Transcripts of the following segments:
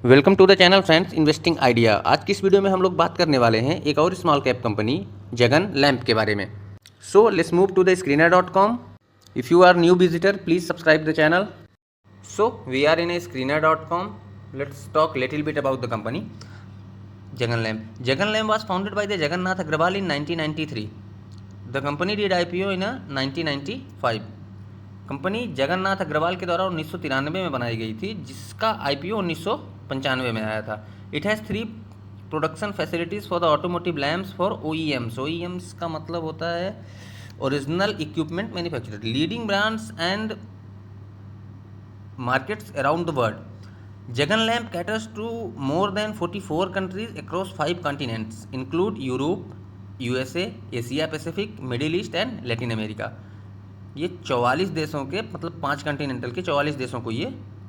Welcome to the channel friends investing idea. आज की इस वीडियो में हम लोग बात करने वाले हैं एक और small cap company Jagan lamp के बारे में। So let's move to the screener.com। If you are new visitor please subscribe the channel. So we are in a screener.com। Let's talk little bit about the company Jagan lamp. Jagan lamp was founded by the Jagannath Agrawal in 1993। The company did IPO in 1995। कंपनी जगन्नाथ अग्रवाल के द्वारा 1993 में बनाई गई थी, जिसका IPO 1995 में आया था। It has 3 production facilities for the automotive lamps for OEMs. OEMs का मतलब होता है original equipment manufacturer, leading brands and markets around the world. Jagan lamp caters to more than 44 countries across 5 continents include Europe, USA, Asia Pacific, Middle East and Latin America. ये 44 देशों के मतलब 5 continental के 44 देशों को ये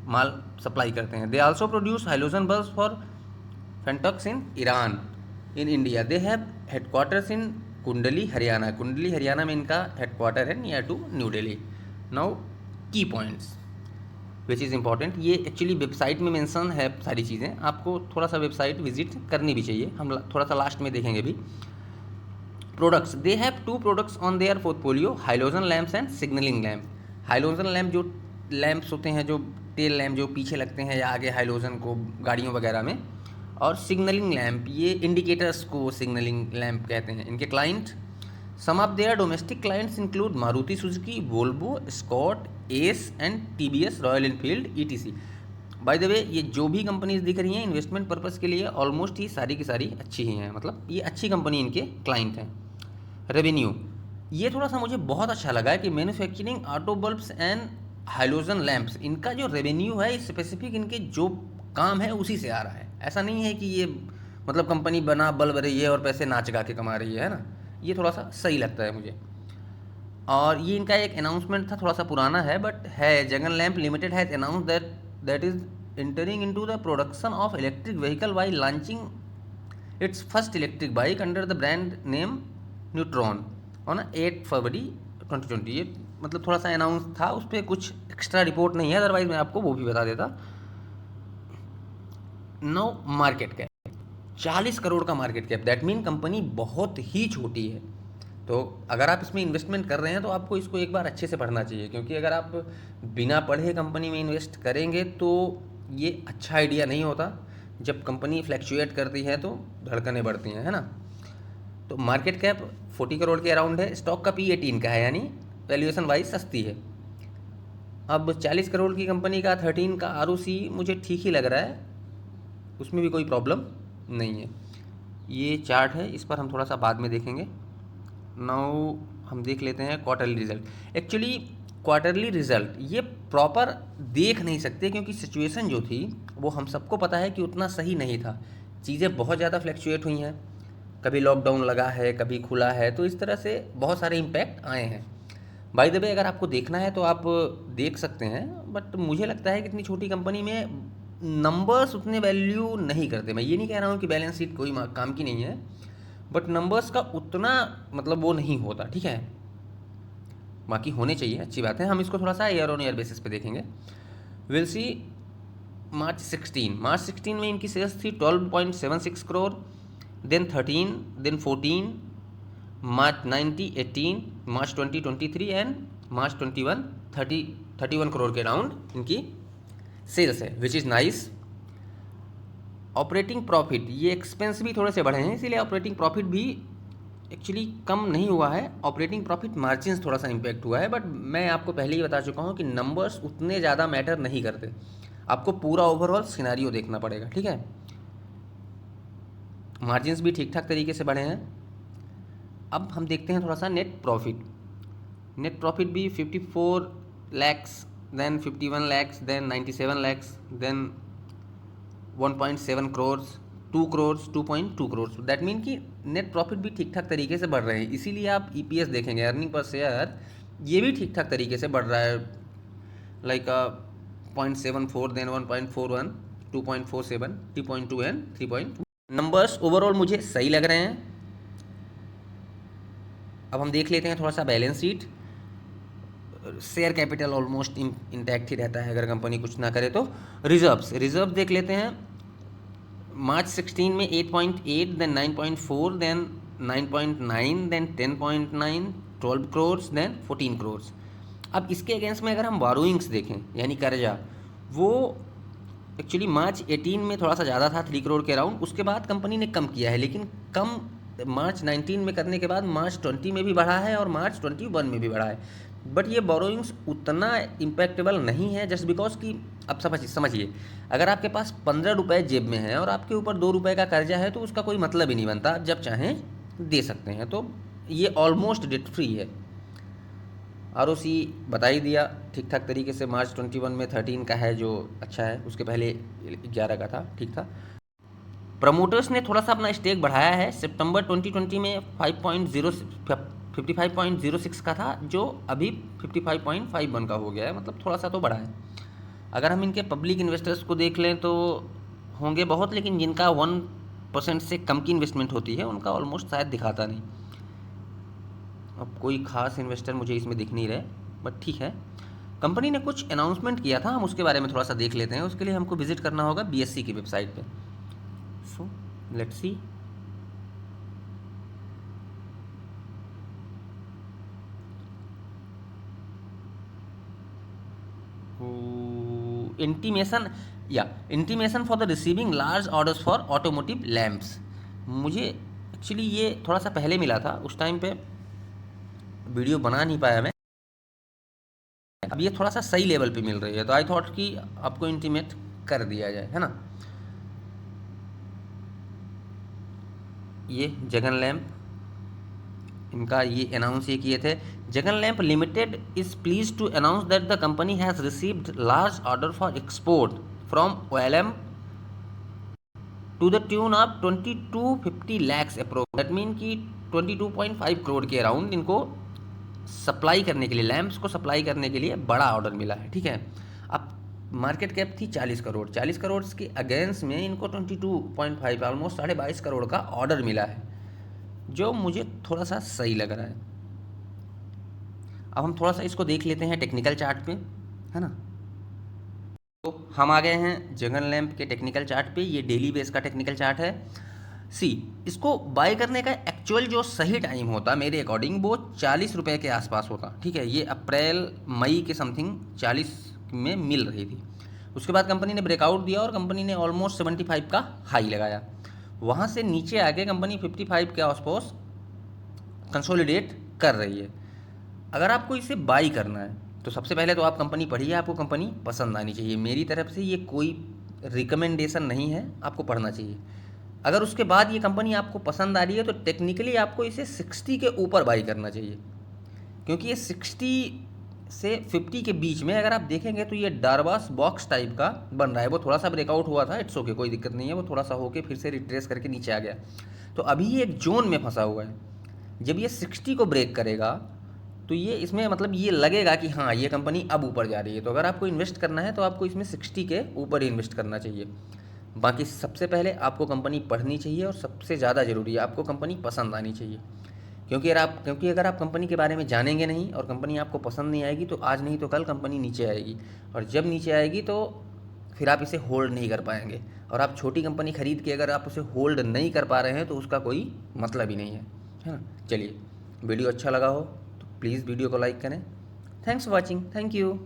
माल सप्लाई करते हैं। They also produce halogen bulbs for Fentox in Iran. In India they have headquarters in Kundli Haryana. Kundli Haryana में इनका हेडक्वार्टर है near to New Delhi. Now key points which is important, ये एक्चुअली वेबसाइट में मेंशन है सारी चीज़ें, आपको थोड़ा सा वेबसाइट विजिट करनी भी चाहिए, हम थोड़ा सा लास्ट में देखेंगे भी। Products, they have 2 products on their portfolio, halogen lamps and signalling lamp. Halogen lamp जो लैम्प्स होते हैं, जो टेल लैम्प जो पीछे लगते हैं या आगे हाइलोजन को गाड़ियों वगैरह में, और सिग्नलिंग लैम्प ये इंडिकेटर्स को सिग्नलिंग लैम्प कहते हैं। इनके client, some of their domestic clients include Maruti Suzuki, Volvo, Scott, S and TVS, Royal Enfield, ETC. By the way ये जो भी कंपनीज दिख रही हैं इन्वेस्टमेंट पर्पज़ के लिए ऑलमोस्ट ही सारी की सारी अच्छी ही हैं, मतलब ये अच्छी कंपनी इनके क्लाइंट हैं। रेवेन्यू, ये थोड़ा सा मुझे बहुत अच्छा लगा है कि manufacturing auto bulbs and halogen lamps, इनका जो रेवेन्यू है स्पेसिफिक इनके जो काम है उसी से आ रहा है। ऐसा नहीं है कि ये मतलब कंपनी बना बल्ब रही है और पैसे नाच गा के कमा रही है ना, ये थोड़ा सा सही लगता है मुझे। और ये इनका एक अनाउंसमेंट था, थोड़ा सा पुराना है बट है। Jagan lamp limited has announce that is entering into the production of electric vehicle bye launching it's first electric bike under the brand name neutron on 8 फरवरी 2020। ये मतलब थोड़ा सा अनाउंस था, उस पर कुछ एक्स्ट्रा रिपोर्ट नहीं है, अदरवाइज मैं आपको वो भी बता देता। नो मार्केट कैप 40 करोड़ का market cap, that mean company बहुत ही छोटी है। तो अगर आप इसमें इन्वेस्टमेंट कर रहे हैं तो आपको इसको एक बार अच्छे से पढ़ना चाहिए, क्योंकि अगर आप बिना पढ़े कंपनी में इन्वेस्ट करेंगे तो ये अच्छा आइडिया नहीं होता। जब कंपनी फ्लैक्चुएट करती है तो धड़कनें बढ़ती हैं, है ना। तो मार्केट कैप 40 करोड़ के अराउंड है, स्टॉक का पी 18 का है, यानी वैल्यूएशन वाइज सस्ती है। अब 40 करोड़ की कंपनी का 13 का आरओसी मुझे ठीक ही लग रहा है, उसमें भी कोई प्रॉब्लम नहीं है। ये चार्ट है, इस पर हम थोड़ा सा बाद में देखेंगे। नाउ हम देख लेते हैं quarterly result. Actually quarterly result ये प्रॉपर देख नहीं सकते, क्योंकि सिचुएशन जो थी वो हम सबको पता है कि उतना सही नहीं था। चीज़ें बहुत ज़्यादा फ्लैक्चुएट हुई हैं, कभी लॉकडाउन लगा है, कभी खुला है, तो इस तरह से बहुत सारे इम्पैक्ट आए हैं। बाय द वे अगर आपको देखना है तो आप देख सकते हैं, बट मुझे लगता है कि इतनी छोटी कंपनी में नंबर्स उतने वैल्यू नहीं करते। मैं ये नहीं कह रहा हूँ कि बैलेंस शीट कोई काम की नहीं है, बट नंबर्स का उतना मतलब वो नहीं होता, ठीक है। बाकी होने चाहिए, अच्छी बात है। हम इसको थोड़ा सा ईयर ऑन ईयर बेसिस पे देखेंगे। विल सी मार्च 16 में इनकी सेल्स थी 12.76 crore, then 13, then 14, March 90, 18, March 2023 and March 21, 31 crore के अराउंड इनकी सेल्स है, which is nice. Operating profit, ये एक्सपेंस भी थोड़े से बढ़े हैं, इसीलिए ऑपरेटिंग प्रॉफिट भी एक्चुअली कम नहीं हुआ है। ऑपरेटिंग प्रॉफिट मार्जिन थोड़ा सा इम्पैक्ट हुआ है, बट मैं आपको पहले ही बता चुका हूँ कि नंबर्स उतने ज़्यादा मैटर नहीं करते, आपको पूरा ओवरऑल सिनेरियो देखना पड़ेगा, ठीक है। मार्जिन्स भी ठीक ठाक तरीके से बढ़े हैं। अब हम देखते हैं थोड़ा सा नेट प्रॉफिट। नेट प्रॉफिट भी 54 lakhs, then 51 lakhs, then 97 lakhs, then 1.7 crore, 2 crore, 2.2 crore. That mean कि नेट प्रॉफिट भी ठीक ठाक तरीके से बढ़ रहे हैं। इसीलिए आप ईपीएस देखेंगे, अर्निंग पर शेयर, ये भी ठीक ठाक तरीके से बढ़ रहा है, like 0.74, then 1.41, 2.47, 2.2 and 3. Numbers overall मुझे सही लग रहे हैं। अब हम देख लेते हैं थोड़ा सा balance sheet. Share capital almost intact ही रहता है अगर कंपनी कुछ ना करे तो। रिजर्व देख लेते हैं। मार्च 16 में 8.8, then 9.4, then 9.9, then 10.9, 12 crores, then 14 crores. अब इसके अगेंस्ट में अगर हम बोरोइंग्स देखें यानी कर्जा, वो एक्चुअली मार्च 18 में थोड़ा सा ज़्यादा था 3 करोड़ के अराउंड, उसके बाद कंपनी ने कम किया है, लेकिन कम मार्च 19 में करने के बाद मार्च 20 में भी बढ़ा है और मार्च 21 में भी बढ़ा है। बट ये बोरोइंग्स उतना इम्पैक्टेबल नहीं है, जस्ट बिकॉज कि अब समझिए अगर आपके पास 15 रुपये जेब में है और आपके ऊपर 2 रुपये का कर्जा है तो उसका कोई मतलब ही नहीं बनता, आप जब चाहें दे सकते हैं। तो ये ऑलमोस्ट डेट फ्री है। ROC बता ही दिया ठीक ठाक तरीके से, मार्च 21 में 13 का है जो अच्छा है, उसके पहले 11 का था, ठीक था। प्रमोटर्स ने थोड़ा सा अपना स्टेक बढ़ाया है, सितंबर 2020 में 55.06 का था जो अभी 55.51 का हो गया है, मतलब थोड़ा सा तो बढ़ा है। अगर हम इनके पब्लिक इन्वेस्टर्स को देख लें तो होंगे बहुत, लेकिन जिनका 1% से कम की इन्वेस्टमेंट होती है उनका ऑलमोस्ट शायद दिखाता नहीं। अब कोई खास इन्वेस्टर मुझे इसमें दिख नहीं रहे, बट ठीक है। कंपनी ने कुछ अनाउंसमेंट किया था, हम उसके बारे में थोड़ा सा देख लेते हैं। उसके लिए हमको विजिट करना होगा BSE की वेबसाइट पे। So let's see. Intimation for the receiving large orders for automotive lamps. मुझे एक्चुअली ये थोड़ा सा पहले मिला था, उस टाइम पे वीडियो बना नहीं पाया मैं। अब ये थोड़ा सा सही लेवल पे मिल रही है तो आई थॉट कि आपको इंटीमेट कर दिया जाए, है ना। ये जगन लैंप, इनका ये अनाउंस ये किए थे। Jagan lamp limited is please to announce that the company has received large order for export from OLM to the tune of 2250 lakhs approx. That mean कि 22.5 करोड़ के अराउंड इनको सप्लाई करने के लिए, लैंप्स को सप्लाई करने के लिए बड़ा ऑर्डर मिला है, ठीक है। अब मार्केट कैप थी 40 करोड़, 40 करोड़ के अगेंस्ट में इनको 22.5 ऑलमोस्ट 22.5 करोड़ का ऑर्डर मिला है, जो मुझे थोड़ा सा सही लग रहा है। अब हम थोड़ा सा इसको देख लेते हैं टेक्निकल चार्ट पे, है ना। तो हम आ गए हैं जगन लैंप के टेक्निकल चार्ट पे। ये डेली बेस का टेक्निकल चार्ट है। सी, इसको बाय करने का एक्चुअल जो सही टाइम होता मेरे अकॉर्डिंग वो 40 रुपये के आसपास होता, ठीक है। ये अप्रैल मई के समथिंग 40 में मिल रही थी। उसके बाद कंपनी ने ब्रेकआउट दिया और कंपनी ने ऑलमोस्ट 75 का हाई लगाया। वहाँ से नीचे आके कंपनी 55 के आसपास कंसोलिडेट कर रही है। अगर आपको इसे बाई करना है तो सबसे पहले तो आप कंपनी पढ़िए, आपको कंपनी पसंद आनी चाहिए। मेरी तरफ से ये कोई रिकमेंडेशन नहीं है, आपको पढ़ना चाहिए। अगर उसके बाद ये कंपनी आपको पसंद आ रही है तो टेक्निकली आपको इसे 60 के ऊपर बाई करना चाहिए, क्योंकि ये 60 से 50 के बीच में अगर आप देखेंगे तो ये डारवास बॉक्स टाइप का बन रहा है। वो थोड़ा सा ब्रेकआउट हुआ था, इट्स ओके, कोई दिक्कत नहीं है। वो थोड़ा सा होके फिर से रिट्रेस करके नीचे आ गया, तो अभी ये एक जोन में फंसा हुआ है। जब ये 60 को ब्रेक करेगा तो ये इसमें मतलब ये लगेगा कि हाँ ये कंपनी अब ऊपर जा रही है। तो अगर आपको इन्वेस्ट करना है तो आपको इसमें 60 के ऊपर ही इन्वेस्ट करना चाहिए। बाकी सबसे पहले आपको कंपनी पढ़नी चाहिए और सबसे ज़्यादा ज़रूरी है आपको कंपनी पसंद आनी चाहिए। क्योंकि अगर आप कंपनी के बारे में जानेंगे नहीं और कंपनी आपको पसंद नहीं आएगी तो आज नहीं तो कल कंपनी नीचे आएगी, और जब नीचे आएगी तो फिर आप इसे होल्ड नहीं कर पाएंगे। और आप छोटी कंपनी खरीद के अगर आप उसे होल्ड नहीं कर पा रहे हैं तो उसका कोई मतलब ही नहीं है ना। चलिए, वीडियो अच्छा लगा हो तो प्लीज़ वीडियो को लाइक करें। Thanks for watching, thank you.